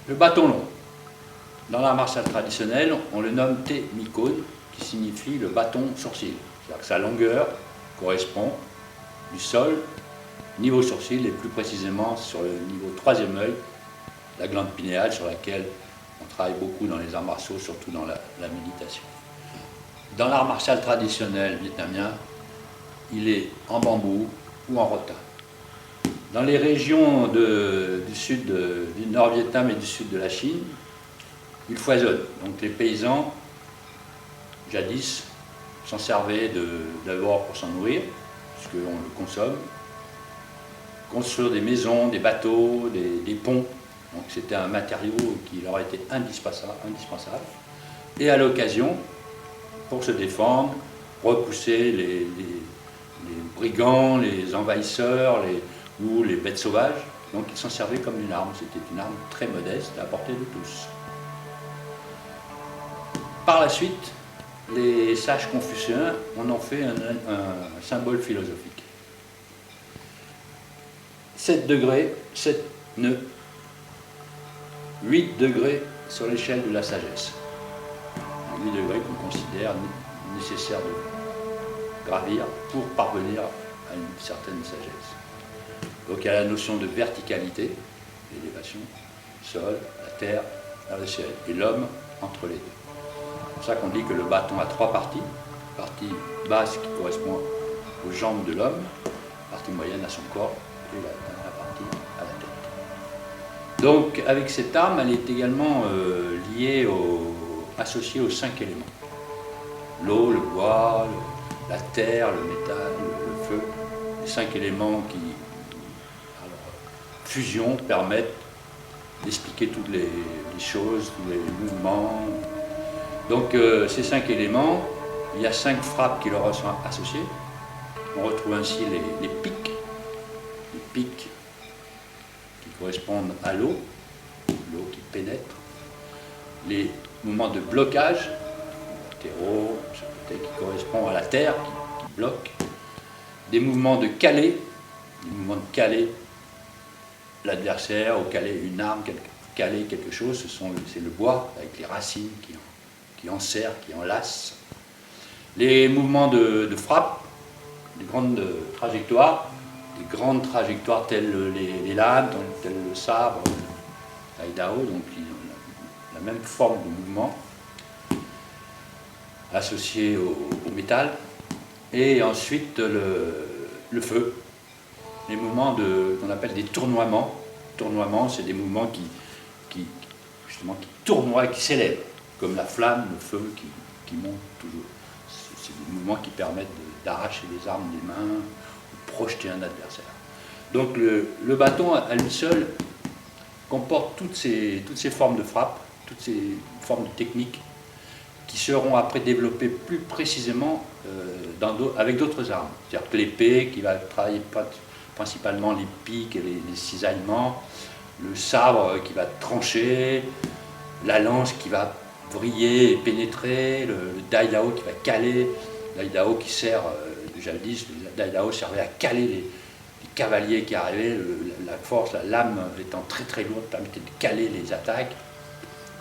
Le bâton long. Dans l'art martial traditionnel, on le nomme te mikon, qui signifie le bâton sourcil. C'est-à-dire que sa longueur correspond du sol, niveau sourcil, et plus précisément sur le niveau troisième œil, la glande pinéale sur laquelle on travaille beaucoup dans les arts martiaux, surtout dans la méditation. Dans l'art martial traditionnel vietnamien, il est en bambou ou en rotin. Dans les régions du Nord-Vietnam et du sud de la Chine, il foisonne. Donc les paysans, jadis, s'en servaient d'abord pour s'en nourrir, puisqu'on le consomme, construire des maisons, des bateaux, des ponts. Donc c'était un matériau qui leur était indispensable. Et à l'occasion, pour se défendre, repousser les brigands, les envahisseurs ou les bêtes sauvages. Donc ils s'en servaient comme une arme. C'était une arme très modeste à la portée de tous. Par la suite, les sages confucéens en ont fait un symbole philosophique. 7 degrés, 7 nœuds, 8 degrés sur l'échelle de la sagesse. 8 degrés qu'on considère nécessaire de gravir pour parvenir à une certaine sagesse. Donc il y a la notion de verticalité, l'élévation, sol, la terre, vers le ciel, et l'homme entre les deux. C'est pour ça qu'on dit que le bâton a 3 parties. Partie basse qui correspond aux jambes de l'homme, partie moyenne à son corps, et la partie à la tête. Donc avec cette arme, elle est également associée aux 5 éléments. L'eau, le bois, la terre, le métal, le feu. Les 5 éléments qui, fusion, permettent d'expliquer toutes les choses, tous les mouvements. Donc ces 5 éléments, il y a 5 frappes qui leur sont associées. On retrouve ainsi les pics qui correspondent à l'eau qui pénètre, les mouvements de blocage, latéraux, qui correspondent à la terre qui bloque, des mouvements de caler, l'adversaire, ou caler une arme, caler quelque chose, c'est le bois avec les racines qui enserrent, qui enlacent. Les mouvements de frappe, des grandes trajectoires telles les lames, telles le sabre, l'aïdao, donc la même forme de mouvement associé au métal. Et ensuite le feu, les mouvements qu'on appelle des tournoiements. Tournoiements, c'est des mouvements qui tournoient, qui s'élèvent, comme la flamme, le feu qui monte toujours. C'est des mouvements qui permettent d'arracher les armes des mains ou projeter un adversaire. Donc le bâton à lui seul comporte toutes ces formes de frappe, toutes ces formes de techniques qui seront après développées plus précisément avec d'autres armes. C'est-à-dire que l'épée qui va travailler principalement les pics et les cisaillements, le sabre qui va trancher, la lance qui va vriller et pénétrer, le daïdao qui va caler, le daïdao qui sert, jadis, le daïdao servait à caler les cavaliers qui arrivaient, la force, la lame étant très très lourde, permettait de caler les attaques,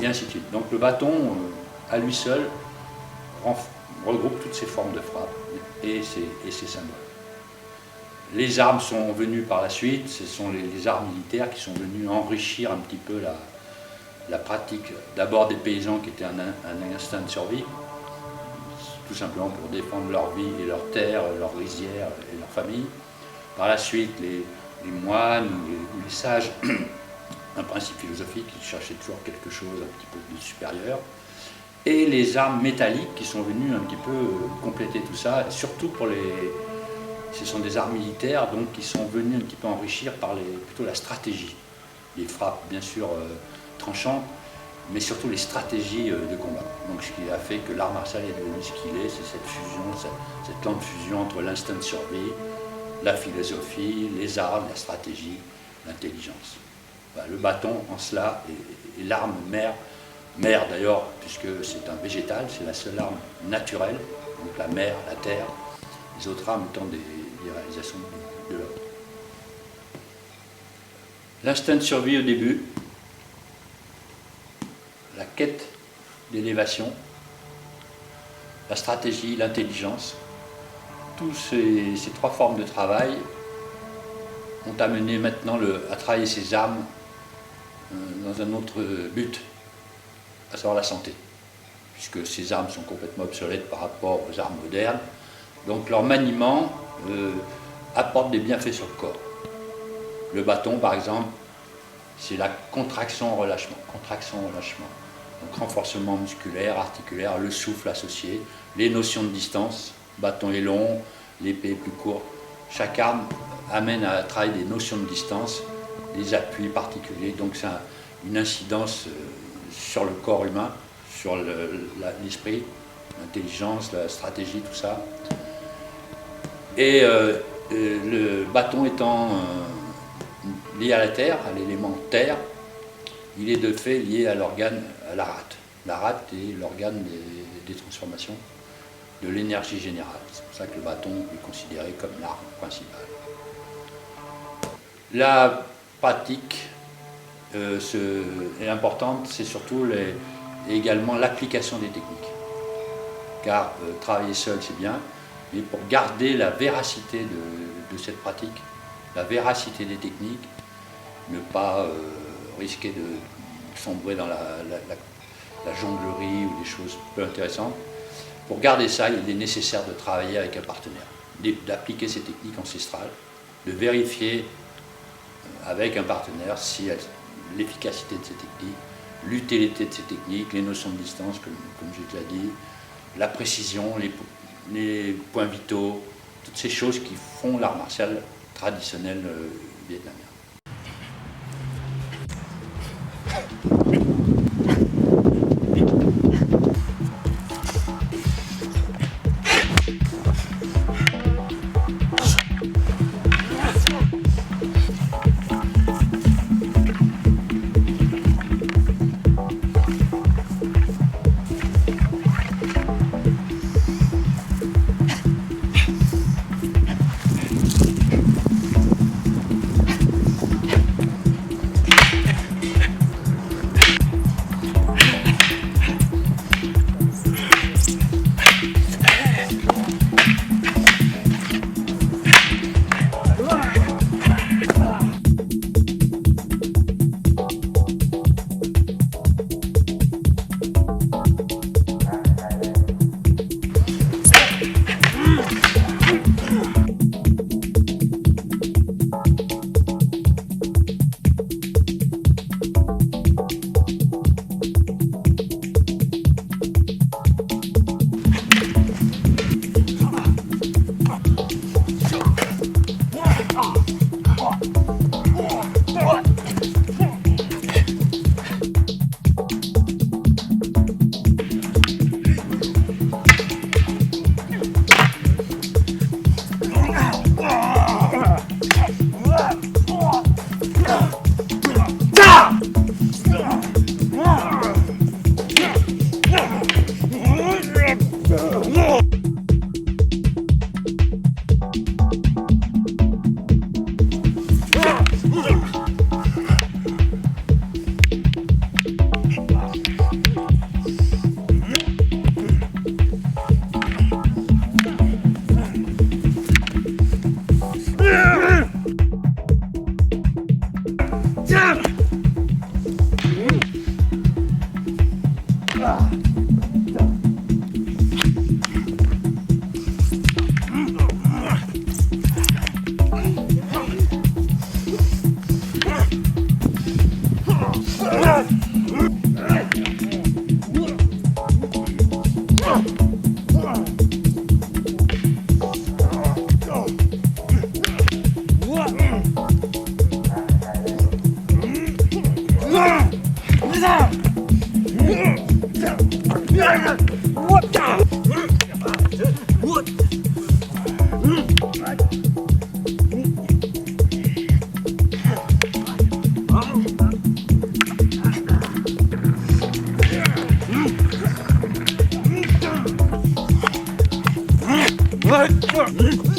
et ainsi de suite. Donc le bâton, à lui seul, regroupe toutes ces formes de frappe et ces symboles. Les armes sont venues par la suite, ce sont les arts militaires qui sont venus enrichir un petit peu la pratique, d'abord des paysans qui étaient un instinct de survie, tout simplement pour défendre leur vie et leur terre, leur rizière et leur famille. Par la suite, les moines ou les sages, un principe philosophique, ils cherchaient toujours quelque chose un petit peu de supérieur. Et les armes métalliques qui sont venues un petit peu compléter tout ça, surtout ce sont des arts militaires donc, qui sont venus un petit peu enrichir par plutôt la stratégie. Les frappes, bien sûr, tranchantes, mais surtout les stratégies de combat. Donc ce qui a fait que l'art martial est devenu ce qu'il est, c'est cette fusion, cette lente fusion entre l'instinct de survie, la philosophie, les arts, la stratégie, l'intelligence. Voilà, le bâton, en cela, est l'arme mère d'ailleurs, puisque c'est un végétal, c'est la seule arme naturelle, donc la mer, la terre, les autres armes étant des réalisations de l'homme. L'instinct de survie au début, quête d'élévation, la stratégie, l'intelligence. Tous ces trois formes de travail ont amené maintenant à travailler ces armes dans un autre but, à savoir la santé, puisque ces armes sont complètement obsolètes par rapport aux armes modernes. Donc leur maniement apporte des bienfaits sur le corps. Le bâton, par exemple, c'est la contraction-relâchement. Contraction-relâchement. Donc renforcement musculaire, articulaire, le souffle associé, les notions de distance. Le bâton est long, l'épée est plus courte. Chaque arme amène à travailler des notions de distance, des appuis particuliers. Donc c'est une incidence sur le corps humain, sur l'esprit, l'intelligence, la stratégie, tout ça. Et le bâton étant lié à la terre, à l'élément terre, il est de fait lié à l'organe, à la rate. La rate est l'organe des transformations, de l'énergie générale. C'est pour ça que le bâton est considéré comme l'arme principale. La pratique est importante, c'est surtout également l'application des techniques. Car travailler seul, c'est bien, mais pour garder la véracité de cette pratique, la véracité des techniques, ne pas risquer de sombrer dans la jonglerie ou des choses peu intéressantes. Pour garder ça, il est nécessaire de travailler avec un partenaire, d'appliquer ces techniques ancestrales, de vérifier avec un partenaire si l'efficacité de ces techniques, l'utilité de ces techniques, les notions de distance, comme j'ai déjà dit, la précision, les points vitaux, toutes ces choses qui font l'art martial traditionnel vietnamien. What?